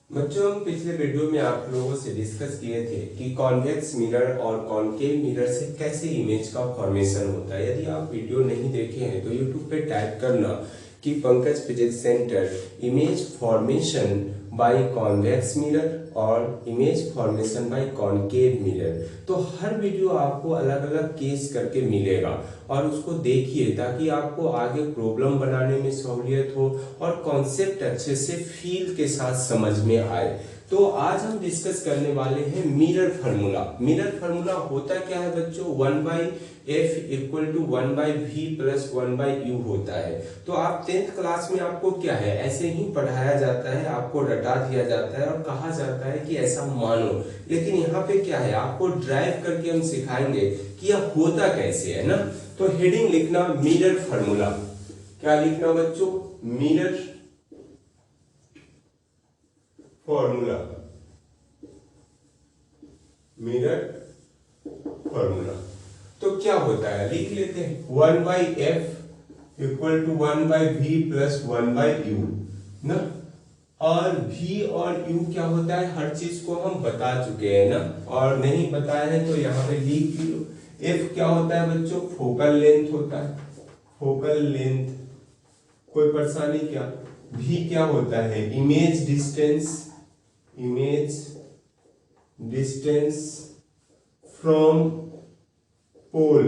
बच्चों, हम पिछले वीडियो में आप लोगों से डिस्कस किए थे कि कॉन्वेक्स मिरर और कॉनकेव मिरर से कैसे इमेज का फॉर्मेशन होता है। यदि आप वीडियो नहीं देखे हैं तो यूट्यूब पे टाइप करना कि Pankaj physics centre image formation by convex mirror और image formation by concave mirror. तो हर वीडियो आपको अलग अलग केस करके मिलेगा और उसको देखिए ताकि आपको आगे प्रॉब्लम बनाने में सहूलियत हो और कॉन्सेप्ट अच्छे से फील के साथ समझ में आए। तो आज हम डिस्कस करने वाले हैं मिरर फार्मूला। मिरर फार्मूला होता क्या है बच्चों? 1/f equal to 1/v plus 1/u होता है। तो आप 10th क्लास में आपको क्या है ऐसे ही पढ़ाया जाता है, आपको रटा दिया जाता है और कहा जाता है कि ऐसा मानो। लेकिन यहाँ पे क्या है, आपको ड्राइव करके हम सिखाएंगे कि यह होता कैसे है ना। तो हेडिंग लिखना मिरर फार्मूला। क्या लिखना बच्चों? Mirror formula. मिरर फॉर्मूला तो क्या होता है लिख लेते हैं। 1/f equal to 1/v plus 1/u ना। और v और u क्या होता है हर चीज को हम बता चुके हैं ना, और नहीं बताए हैं तो यहाँ पे लिख लो। f क्या होता है बच्चों? फोकल लेंथ होता है, फोकल लेंथ। कोई परेशानी क्या? v क्या होता है? Image distance, image distance from pole.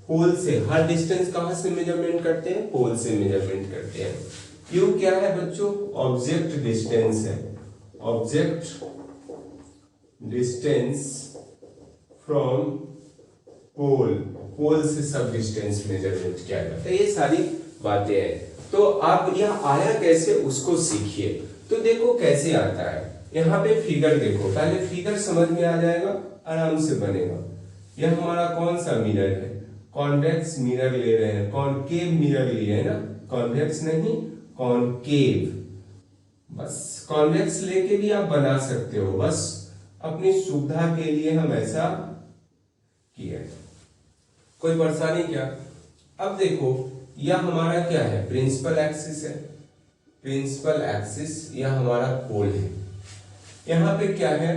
Pole से हर डिस्टेंस कहां से मेजरमेंट करते हैं? पोल से मेजरमेंट करते हैं। U क्या है बच्चों? ऑब्जेक्ट डिस्टेंस है, object distance from pole. Pole से सब डिस्टेंस मेजरमेंट किया जाता है। ये सारी बातें हैं। तो आप यह आया कैसे उसको सीखिए। तो देखो कैसे आता है। यहाँ पे फिगर देखो, पहले फिगर समझ में आ जाएगा, आराम से बनेगा। यह हमारा कौन सा मिरर है? कॉन्वेक्स मिरर ले रहे हैं, कॉनकेव मिरर लिए है ना, कॉन्वेक्स नहीं कॉनकेव। बस कॉन्वेक्स लेके भी आप बना सकते हो, बस अपनी सुविधा के लिए हम ऐसा किए। कोई परेशानी क्या? अब देखो यह हमारा क्या है? प्रिंसिपल एक्सिस है, प्रिंसिपल एक्सिस यह हमारा पोल है। यहां पे क्या है?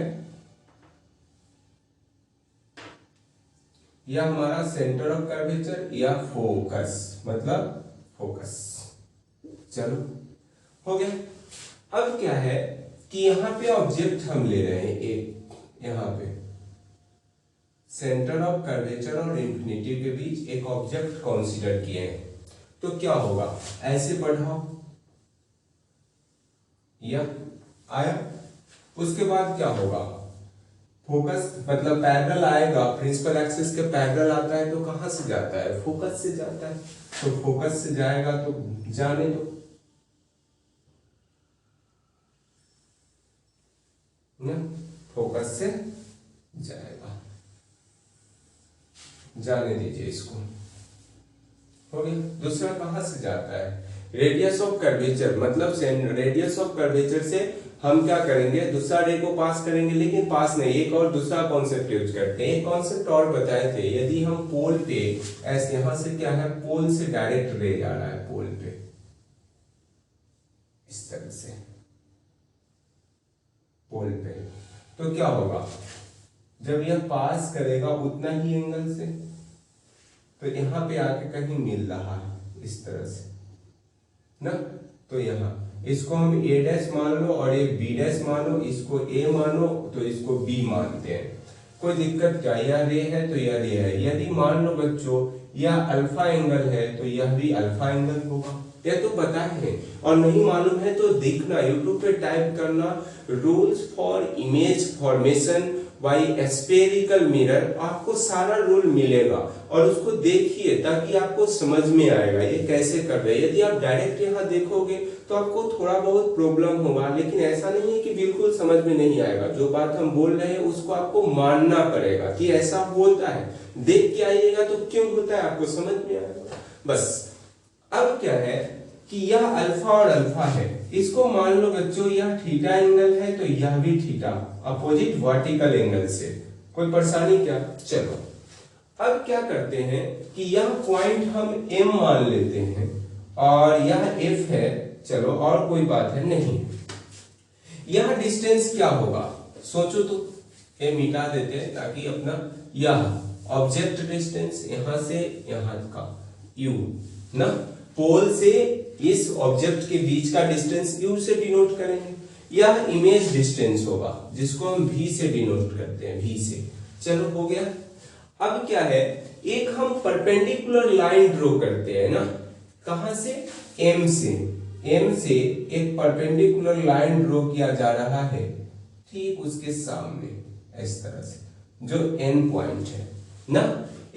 यह हमारा सेंटर ऑफ कर्वेचर या फोकस, मतलब फोकस। चलो हो गया। अब क्या है कि यहां पे ऑब्जेक्ट हम ले रहे हैं एक, यहां पे सेंटर ऑफ कर्वेचर और इंफिनिटी के बीच एक ऑब्जेक्ट कंसीडर किए हैं। तो क्या होगा? ऐसे बढ़ाओ, यह आया। उसके बाद क्या होगा? फोकस मतलब पैरेलल आएगा, प्रिंसिपल एक्सिस के पैरेलल आता है तो कहां से जाता है? फोकस से जाता है। तो फोकस से जाएगा तो जाने दो ना, फोकस से जाएगा, जाने दीजिए इसको। हो गया। दूसरा कहां से जाता है? रेडियस ऑफ कर्वेचर, मतलब रेडियस ऑफ कर्वेचर से हम क्या करेंगे? दूसरा रे को पास करेंगे, लेकिन पास नहीं, एक और दूसरा कॉन्सेप्ट यूज करते हैं। एक कॉन्सेप्ट और बताए थे, यदि हम पोल पे ऐसे यहां से क्या है, पोल से डायरेक्ट रे जा रहा है पोल पे, इस तरह से पोल पे, तो क्या होगा? जब यह पास करेगा उतना ही एंगल से, तो यहां पे आके कहीं मिल रहा है इस तरह से ना। तो यहां इसको हम a डैश मान लो और ये b डैश मानो, इसको a मानो तो इसको b मानते हैं। कोई दिक्कत क्या? यह रे है तो यह रे है। यदि मान लो बच्चों यह अल्फा एंगल है तो यह भी अल्फा एंगल होगा। यह तो पता है, और नहीं मालूम है तो देखना, यूट्यूब पे टाइप करना rules for image formation bye spherical mirror, आपको सारा रूल मिलेगा और उसको देखिए ताकि आपको समझ में आएगा ये कैसे कर रहे हैं। यदि आप डायरेक्ट यहाँ देखोगे तो आपको थोड़ा बहुत प्रॉब्लम होगा, लेकिन ऐसा नहीं है कि बिल्कुल समझ में नहीं आएगा। जो बात हम बोल रहे हैं उसको आपको मानना पड़ेगा कि ऐसा होता है। देख के आइएगा तो क्यों होता है आपको समझ में आएगा। बस अब क्या है कि यह अल्फा और अल्फा है, इसको मान लो बच्चों यह थीटा एंगल है तो यह भी थीटा, अपोजिट वर्टिकल एंगल से। कोई परेशानी क्या? चलो अब क्या करते हैं कि यह पॉइंट हम M मान लेते हैं और यह F है। चलो और कोई बात है नहीं। यह डिस्टेंस क्या होगा, सोचो तो, ये मिटा देते हैं ताकि अपना यह ऑब्जेक्ट डिस्टेंस यहां से यहां का u ना, पोल से इस ऑब्जेक्ट के बीच का डिस्टेंस u से डिनोट करेंगे। यह इमेज डिस्टेंस होगा जिसको हम v से डिनोट करते हैं, v से। चलो हो गया। अब क्या है, एक हम परपेंडिकुलर लाइन ड्रॉ करते हैं ना, कहां से, m से। m से एक परपेंडिकुलर लाइन ड्रॉ किया जा रहा है ठीक उसके सामने, इस तरह से, जो n पॉइंट है ना,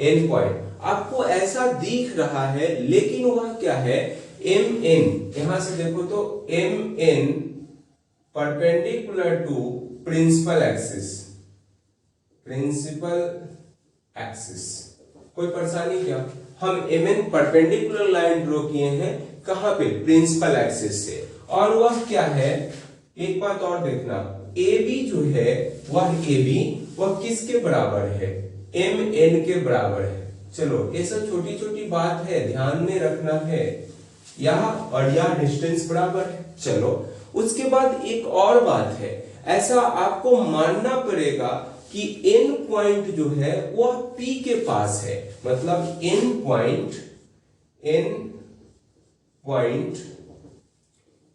n पॉइंट आपको ऐसा दिख रहा है, लेकिन वह क्या है, mn, यहां से देखो तो mn perpendicular to principal axis, principal axis. कोई परेशानी क्या, हम mn परपेंडिकुलर लाइन ड्रॉ किए हैं, कहां पे, प्रिंसिपल एक्सिस से, और वह क्या है, एक बात और देखना, AB जो है वह किसके बराबर है, mn के बराबर है। चलो ये सब छोटी छोटी बात है, ध्यान में रखना है, यह और यह डिस्टेंस बराबर है। चलो उसके बाद एक और बात है, ऐसा आपको मानना पड़ेगा कि n पॉइंट जो है वह P के पास है, मतलब n point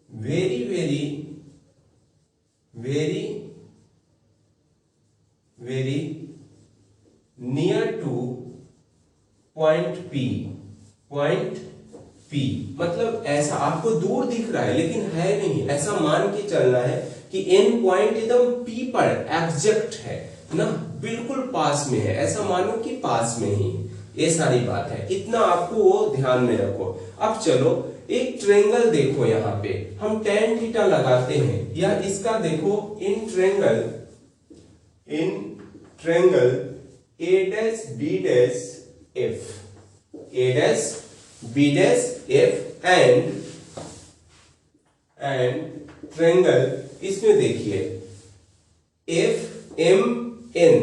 very very very very near two point P, मतलब ऐसा आपको दूर दिख रहा है लेकिन है नहीं, ऐसा मान के चलना है कि n पॉइंट एकदम P पर एग्जैक्ट है ना, बिल्कुल पास में है, ऐसा मानो कि पास में ही। ये सारी बात है, इतना आपको वो ध्यान में रखो। अब चलो एक ट्रेंगल देखो, यहाँ पे हम tan थीटा लगाते हैं, या इसका देखो in triangle a dash b dash f and triangle, इसमें देखिए FMN,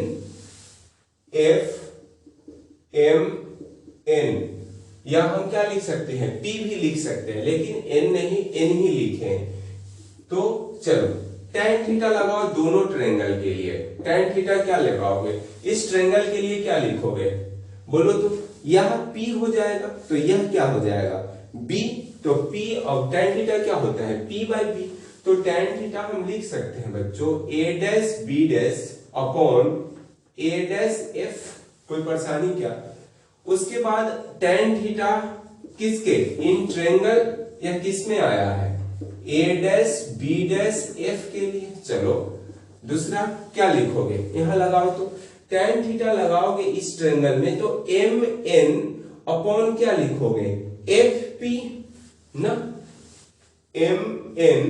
या हम क्या लिख सकते हैं, P भी लिख सकते हैं, लेकिन N नहीं, N ही लिखे। तो चलो tan थीटा लगाओ दोनों ट्रेंगल के लिए। tan थीटा क्या लगाओगे, इस ट्रेंगल के लिए क्या लिखोगे, बोलो तो, यह P हो जाएगा, तो यह क्या हो जाएगा, B, तो P और tan थीटा क्या होता है, P बाई B, तो tan थीटा हम लिख सकते हैं बच्चों a dash b dash upon a dash f। कोई परेशानी क्या, उसके बाद tan थीटा किसके, इन ट्रेंगल या किस में आया है, a dash b dash f के लिए। चलो दूसरा क्या लिखोगे, यहां लगाओ तो tan थीटा लगाओगे इस ट्रेंगल में, तो mn अपॉन क्या लिखोगे, fp ना, mn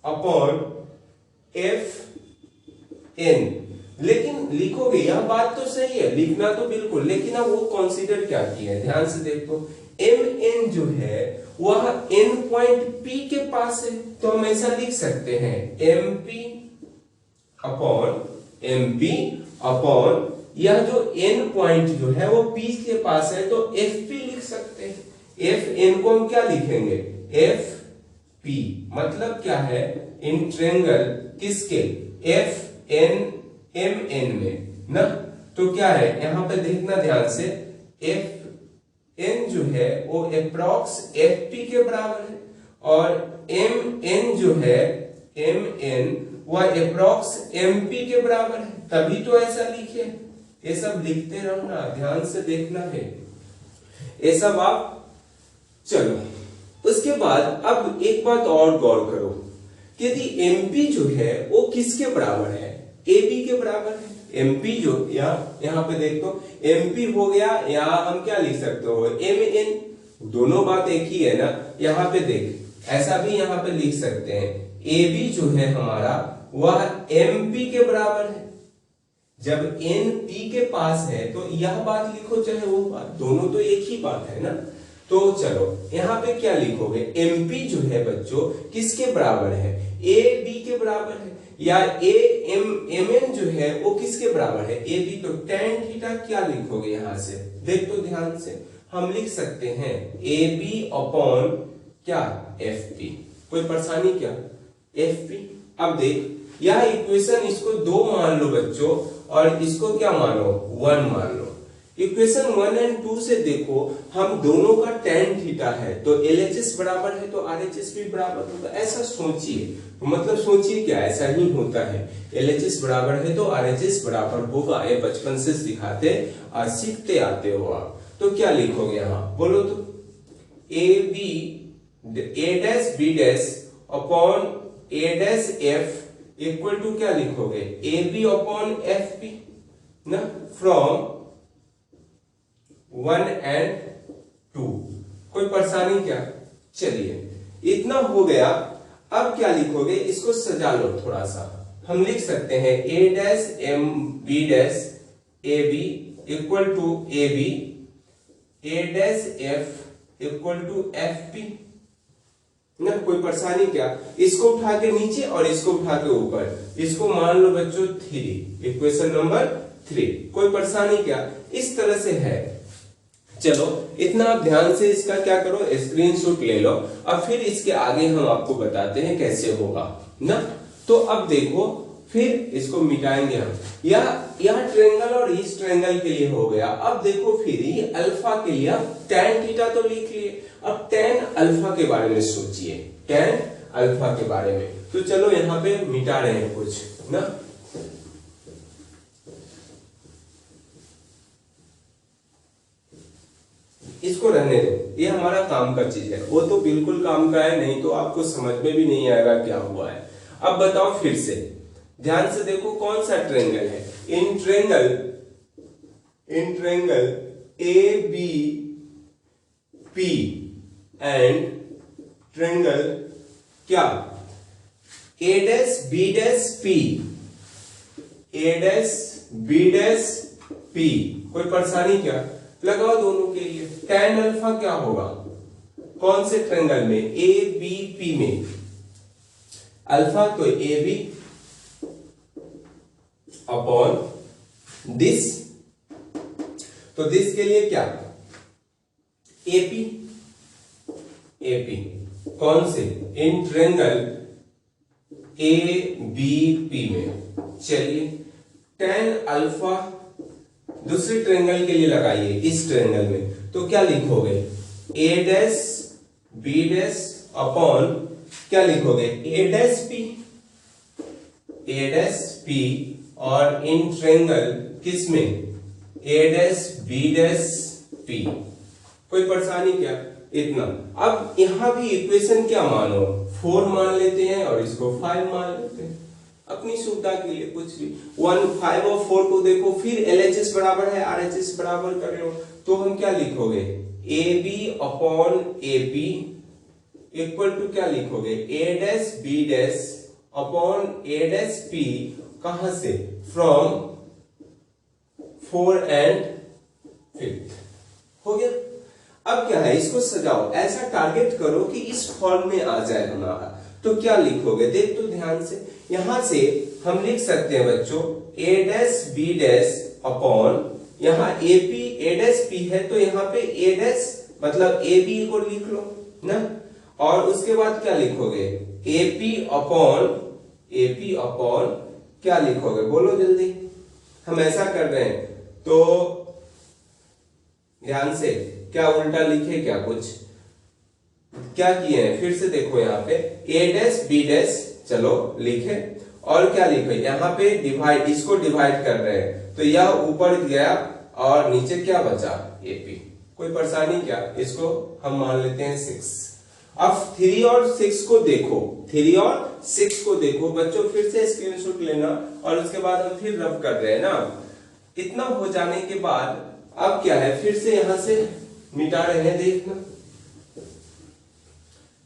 अपॉन fn। लेकिन लिखोगे, यह बात तो सही है, लिखना तो बिल्कुल, लेकिन अब वो कंसीडर क्या किया है, ध्यान से देखो, mn जो है वह n पॉइंट p के पास है, तो हम ऐसा लिख सकते हैं mp अपॉन यह जो n पॉइंट जो है वो p के पास है, तो fp लिख सकते हैं। fn को हम क्या लिखेंगे, fp, मतलब क्या है, इन ट्रेंगल किसके, FNMN में ना, तो क्या है, यहां पे देखना ध्यान से, FN जो है वो अप्रॉक्स FP के बराबर है, और MN जो है MN वह अप्रॉक्स MP के बराबर है, तभी तो ऐसा लिखे। ये सब लिखते रहना, ध्यान से देखना है ये सब आप। चलो उसके बाद अब एक बात और गौर करो, यदि MP जो है वो किसके बराबर है, AB के बराबर है। MP जो यहाँ पे देखो MP हो गया, यहाँ हम क्या लिख सकते हो, MN, दोनों बात एक ही है ना। यहाँ पे देख, ऐसा भी यहाँ पे लिख सकते हैं, AB जो है हमारा वह MP के बराबर है। जब N P के पास है तो यह बात लिखो चाहे वो बात, दोनों तो एक ही बात है ना। तो चलो यहाँ पे क्या लिखोगे, MP जो है बच्चों किसके बराबर है, AB के बराबर है, या MN जो है वो किसके बराबर है, AB। तो tan थीटा क्या लिखोगे, यहां से देख तो ध्यान से, हम लिख सकते हैं AB अपॉन क्या, FP। कोई परेशानी क्या, एफ पी। अब देख यह इक्वेशन, इसको 2 मान लो बच्चों और इसको क्या मानो 1 मान लो। इक्वेशन 1 एंड 2 से देखो हम दोनों का tan थीटा है तो LHS बराबर है तो RHS भी बराबर होगा, ऐसा सोचिए। तो मतलब सोचिए क्या ऐसा ही होता है, LHS बराबर है तो RHS बराबर होगा। ये बचपन से सिखाते और सीखते आते हो आप। तो क्या लिखोगे यहाँ बोलो तो, A dash B dash upon A dash F equal to क्या लिखोगे AB अपॉन FP ना, फ्रॉम 1 एंड 2। कोई परेशानी क्या? चलिए इतना हो गया। अब क्या लिखोगे, इसको सजा लो थोड़ा सा। हम लिख सकते हैं A dash M B dash AB equal to AB, A dash F equal to FP ना। कोई परेशानी क्या? इसको उठा के नीचे और इसको उठा के ऊपर, इसको मान लो बच्चों 3, इक्वेशन नंबर 3। कोई परेशानी क्या? इस तरह से है। चलो इतना आप ध्यान से इसका क्या करो, स्क्रीनशॉट ले लो और फिर इसके आगे हम आपको बताते हैं कैसे होगा ना। तो अब देखो फिर इसको मिटाएंगे हम। यह ट्रायंगल और इस ट्रायंगल के लिए हो गया। अब देखो फिर ये अल्फा के लिए tan थीटा तो लिख लिए, अब tan अल्फा के बारे में सोचिए, tan अल्फा के बारे में। तो चलो यहाँ पे मिटा रहे हैं कुछ ना। इसको रहने दो, ये हमारा काम का चीज है, वो तो बिल्कुल काम का है, नहीं तो आपको समझ में भी नहीं आएगा क्या हुआ है। अब बताओ फिर से ध्यान से देखो कौन सा ट्रायंगल है। In triangle A B P and triangle क्या A dash B dash P, A dash B dash P. कोई परेशानी क्या? लगाओ दोनों के लिए। tan अल्फा क्या होगा कौन से ट्रायंगल में, ए बी पी में। अल्फा तो ए बी अपॉन दिस, तो दिस के लिए क्या एपी, एपी कौन से, in triangle A B P में। चलिए tan अल्फा दूसरे ट्रायंगल के लिए लगाइए, इस ट्रायंगल में। तो क्या लिखोगे ए डैश बी डैश अपॉन क्या लिखोगे ए dash P, A dash P और इन ट्रायंगल किस में ए डैश बी डैश पी। कोई परेशानी क्या? इतना। अब यहां भी इक्वेशन क्या मानो 4 मान लेते हैं और इसको 5 मान लेते हैं अपनी सुविधा के लिए। कुछ भी 1 5 और 4 को देखो, फिर LHS बराबर है RHS बराबर कर लो। तो हम क्या लिखोगे AB upon AP equal to क्या लिखोगे A dash B dash upon A dash P, कहां से, फ्रॉम 4 एंड 5। हो गया। अब क्या है, इसको सजाओ, ऐसा टारगेट करो कि इस फॉर्म में आ जाए हमारा। तो क्या लिखोगे देख तो ध्यान से, यहां से हम लिख सकते हैं बच्चों a dash b dash upon, यहां AP a डैश p है तो यहां पे a डैश मतलब AB को लिख लो ना। और उसके बाद क्या लिखोगे AP अपॉन क्या लिखोगे बोलो जल्दी। हम ऐसा कर रहे हैं तो ध्यान से, क्या उल्टा लिखे क्या, कुछ क्या किए हैं फिर से देखो। यहाँ पे a डैश b डैश चलो लिखे और क्या लिखे यहाँ पे डिवाइड, इसको डिवाइड कर रहे हैं तो यह ऊपर गया और नीचे क्या बचा AP। कोई परेशानी क्या? इसको हम मान लेते हैं 6। अब 3 और 6 को देखो, 3 और 6 को देखो बच्चों, फिर से स्क्रीनशॉट लेना और उसके बाद हम फिर रब कर रहे हैं ना। इतना हो जाने के बाद अब क्या है, फिर से यहां से मिटा रहे हैं, देखना।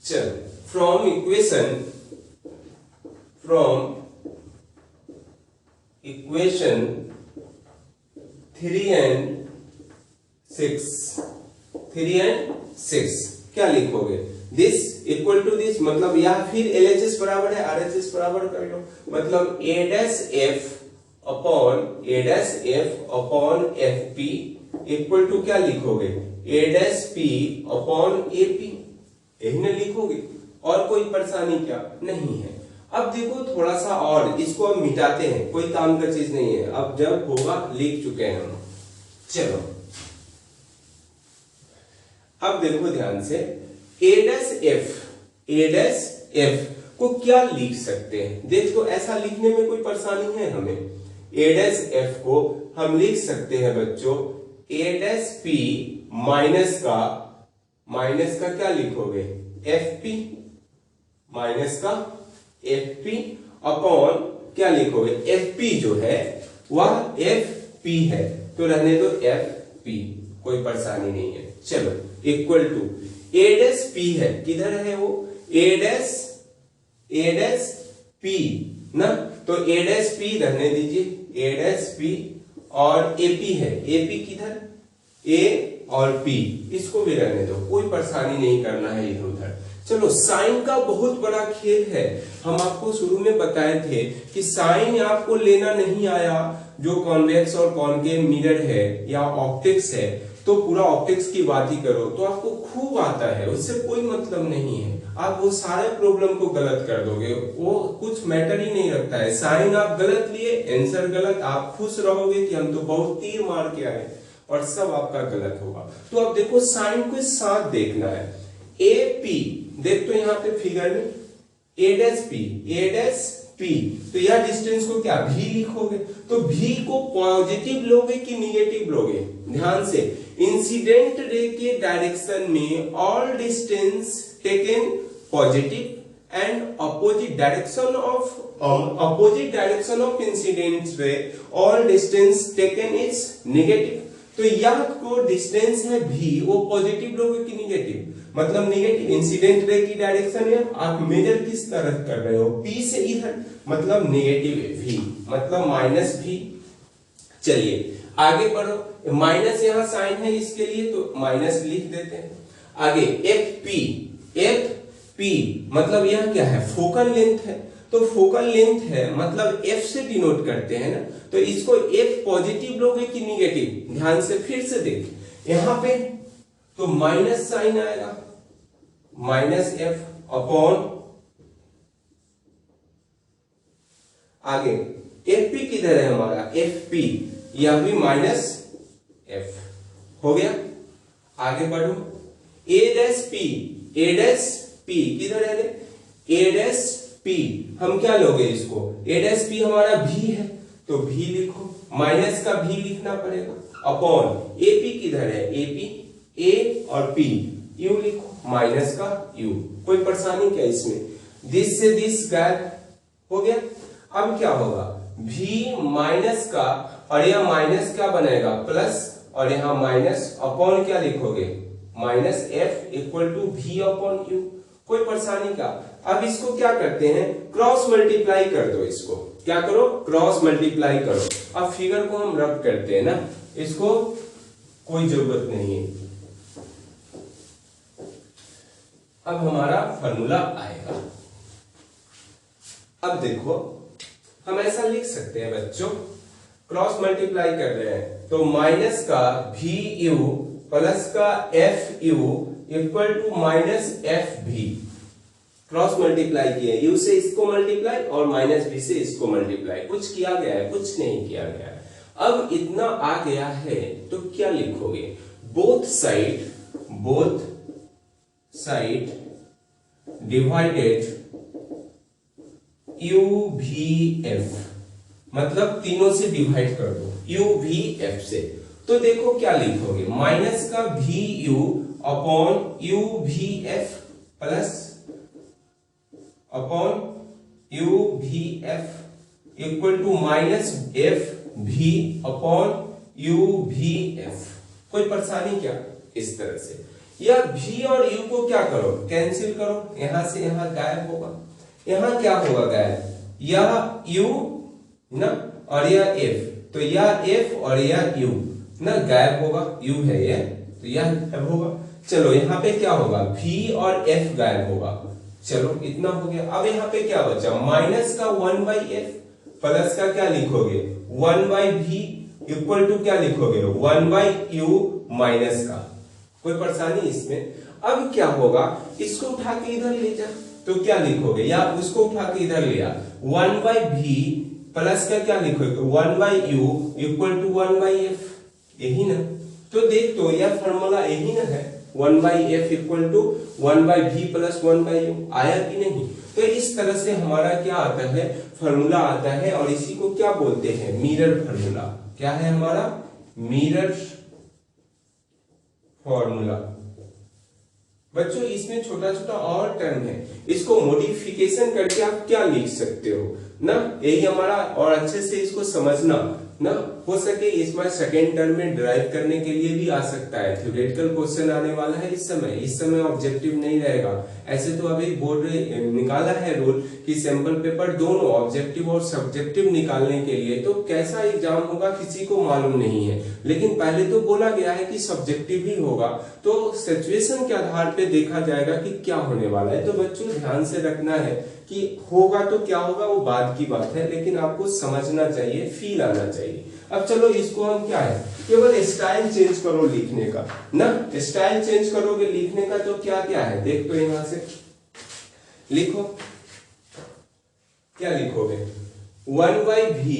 चल फ्रॉम इक्वेशन 3 and 6 क्या लिखोगे दिस इक्वल टू दिस, मतलब या फिर LHS बराबर है RHS बराबर कर लो, मतलब A dash F upon FP equal to क्या लिखोगे A dash P upon AP, यही ना लिखोगे। और कोई परेशानी क्या नहीं है। अब देखो थोड़ा सा और इसको हम मिटाते हैं, कोई काम का चीज नहीं है, अब जब होगा लिख चुके हैं हम। चलो अब देखो ध्यान से, a f को क्या लिख सकते हैं? देखो ऐसा लिखने में कोई परेशानी है हमें? a f को हम लिख सकते हैं बच्चों a p माइनस का क्या लिखोगे? fp माइनस का fp अपॉन क्या लिखोगे? fp जो है वह fp है, तो रहने दो fp, कोई परेशानी नहीं है। चलो इक्वल टू a' p है, किधर है वो? a' p ना, तो a' p रहने दीजिए, a' p और ap है, ap किधर? a और p, इसको भी रहने दो, कोई परेशानी नहीं करना है इधर उधर। चलो साइन का बहुत बड़ा खेल है, हम आपको शुरू में बताए थे कि साइन आपको लेना नहीं आया, जो कॉन्वेक्स और कॉनकेव मिरर है या ऑप्टिक्स है, तो पूरा ऑप्टिक्स की बात ही करो तो आपको खूब आता है, उससे कोई मतलब नहीं है, आप वो सारे प्रॉब्लम को गलत कर दोगे, वो कुछ मैटर ही नहीं रखता है। साइन आप गलत लिए, आंसर गलत, आप खुश रहोगे कि हम तो बहुत तीर मार के आए, और सब आपका गलत होगा। तो अब देखो साइन को साथ देखना है। ए पी देख, तो यहाँ पे फिगर में a' p, तो यह डिस्टेंस को क्या v लिखोगे? तो v को पॉजिटिव लोगे कि निगेटिव लोगे? ध्यान से, इंसिडेंट रे के डायरेक्शन में all distance taken positive and opposite direction of incident ray all distance taken is negative. तो यह को डिस्टेंस है v, वो पॉजिटिव लोगे कि निगेटिव? मतलब निगेटिव, इंसिडेंट रे की डायरेक्शन है, आप मेजर किस तरह कर रहे हो? p से इधर, मतलब नेगेटिव v, मतलब माइनस v। चलिए आगे बढ़ो, माइनस यहाँ साइन है इसके लिए तो माइनस लिख देते हैं। आगे एफ पी मतलब यह क्या है? फोकल लेंथ है, तो फोकल लेंथ है मतलब f से डिनोट करते हैं ना, तो इसको f पॉजिटिव लोगे कि निगेटिव? ध्यान से फिर से देख, यहाँ पे तो माइनस साइन आएगा, माइनस f अपॉन, आगे fp किधर है हमारा? fp, यह भी माइनस f हो गया। आगे बढ़ो, a' p किधर है? a' हम क्या लोगे इसको? a' हमारा v है, तो v लिखो, माइनस का v लिखना पड़ेगा, अपॉन ap किधर है? ap a और p, u लिखो, माइनस का u, कोई परेशानी क्या इसमें? दिस से दिस गायब हो गया। अब क्या होगा? v माइनस का, और यह माइनस क्या बनेगा? प्लस, और यहां माइनस अपॉन क्या लिखोगे? Minus f equal to v upon u, कोई परेशानी का? अब इसको क्या करते हैं? क्रॉस मल्टीप्लाई कर दो, इसको क्या करो? क्रॉस मल्टीप्लाई करो। अब फिगर को हम रब करते हैं ना, इसको कोई जरूरत नहीं है। अब हमारा फॉर्मूला आएगा। अब देखो हम ऐसा लिख सकते हैं बच्चों, क्रॉस मल्टीप्लाई कर रहे हैं तो माइनस का भी यू प्लस का F U equal to minus F भी। क्रॉस मल्टीप्लाई किया, यू से इसको मल्टीप्लाई और माइनस बी से इसको मल्टीप्लाई। कुछ किया गया है? कुछ नहीं किया गया है। अब इतना आ गया है तो क्या लिखोगे? बोथ साइड डिवाइडेड यू भी एफ, मतलब तीनों से डिवाइड कर दो यू भी एफ से। तो देखो क्या लिखोगे? माइनस का भी यू अपॉन यू भी एफ प्लस अपॉन यू भी F equal to minus F भी अपॉन यू भी एफ। कोई परेशानी क्या? इस तरह से यह भी और यू को क्या करो? कैंसिल करो, यहां से यहां गायब होगा। यहां क्या होगा गायब? यह यू ना और यह एफ, तो यह एफ और यह यू ना गायब होगा, यू है ये तो यह गायब होगा। चलो यहाँ पे क्या होगा? भी और एफ गायब होगा। चलो इतना हो गया। अब यहाँ पे क्या बचा? माइनस का 1/f प्लस का क्या लिखोगे? 1/v इक्वल टू क्या लिखोगे? 1/u माइनस का। कोई परेशानी इसमें? अब क्या होगा? इसको उठा के इधर ले जा, तो क्या लिखोगे, या उसको उठा के इधर लिया, 1/v प्लस का क्या लिखोगे 1/u इक्वल टू 1/f, यही ना। तो देख तो यह फॉर्मूला यही ना है, 1/f equal to 1/v plus 1/u, आया कि नहीं। तो इस तरह से हमारा क्या आता है, फॉर्मूला आता है, और इसी को क्या बोलते हैं, मिरर फॉर्मूला। क्या है हमारा, मिरर फॉर्मूला। बच्चों इसमें छोटा छोटा और टर्म है, इसको मॉडिफिकेशन करके आप क्या लिख सकते हो ना, यही हमारा, और अच्छे से इसको समझना ना, हो सके इसमें सेकेंड टर्म में डिराइव करने के लिए भी आ सकता है, थ्योरेटिकल क्वेश्चन आने वाला है इस समय ऑब्जेक्टिव नहीं रहेगा। ऐसे तो अभी बोर्ड निकाला है रूल कि सैंपल पेपर दोनों ऑब्जेक्टिव और सब्जेक्टिव निकालने के लिए, तो कैसा एग्जाम होगा किसी को मालूम नहीं है, लेकिन पहले तो बोला गया है कि सब्जेक्टिव ही होगा, तो सिचुएशन के आधार पे देखा जाएगा कि क्या होने वाला है। तो बच्चों ध्यान से रखना है कि होगा तो क्या होगा वो बाद की बात है, लेकिन आपको समझना चाहिए, फील आना चाहिए। अब चलो इसको हम क्या है, केवल स्टाइल चेंज करो लिखने का ना, स्टाइल चेंज करोगे लिखने का, तो क्या क्या है देख, तो यहां से लिखो, क्या लिखोगे 1/v,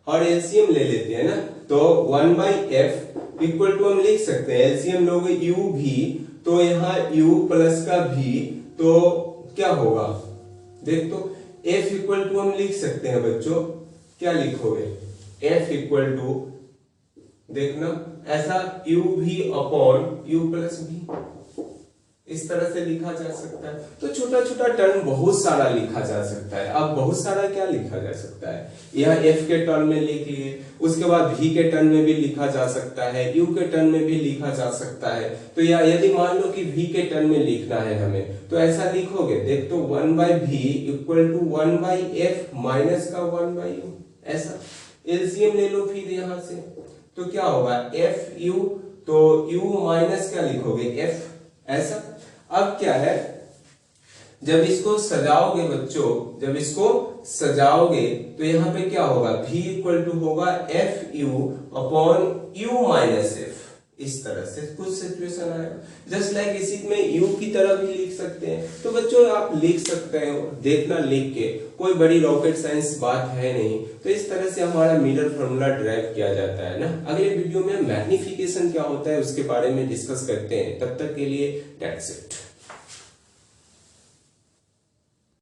और एलसीएम ले लेते हैं ना, तो 1/f इक्वल टू हम लिख सकते हैं, एलसीएम लोगे uv, तो यहाँ u प्लस का v, तो क्या होगा देख, तो f इक्वल टू हम लिख सकते हैं बच्चों, क्या लिखोगे f इक्वल टू, देखना ऐसा uv upon u plus v, इस तरह से लिखा जा सकता है। तो छोटा छोटा टर्म बहुत सारा लिखा जा सकता है। अब बहुत सारा क्या लिखा जा सकता है, यह f के टर्म में लिख लिए, उसके बाद v के टर्म में भी लिखा जा सकता है, u के टर्म में भी लिखा जा सकता है। तो या यदि मान लो कि v के टर्म में लिखना है हमें, तो ऐसा लिखोगे देख, तो 1/v equal to 1/f minus का 1/u, ऐसा एलसीएम ले लो फिर यहां से, तो क्या होगा fu, तो u माइनस क्या लिखोगे f, ऐसा। अब क्या है, जब इसको सजाओगे बच्चों, जब इसको सजाओगे तो यहाँ पे क्या होगा, v इक्वल टू होगा F you upon you minus F, इस तरह से कुछ सिचुएशन आएगा। जस्ट लाइक इसी में u की तरह भी लिख सकते हैं। तो बच्चों आप लिख सकते हो, देखना लिख के, कोई बड़ी रॉकेट साइंस बात है नहीं। तो इस तरह से हमारा मिरर फॉर्मूला ड्राइव किया जाता है ना। अगले वीडियो में मैग्निफिकेशन क्या होता है उसके बारे में डिस्कस करते हैं। तब तक के लिए दैट्स इट।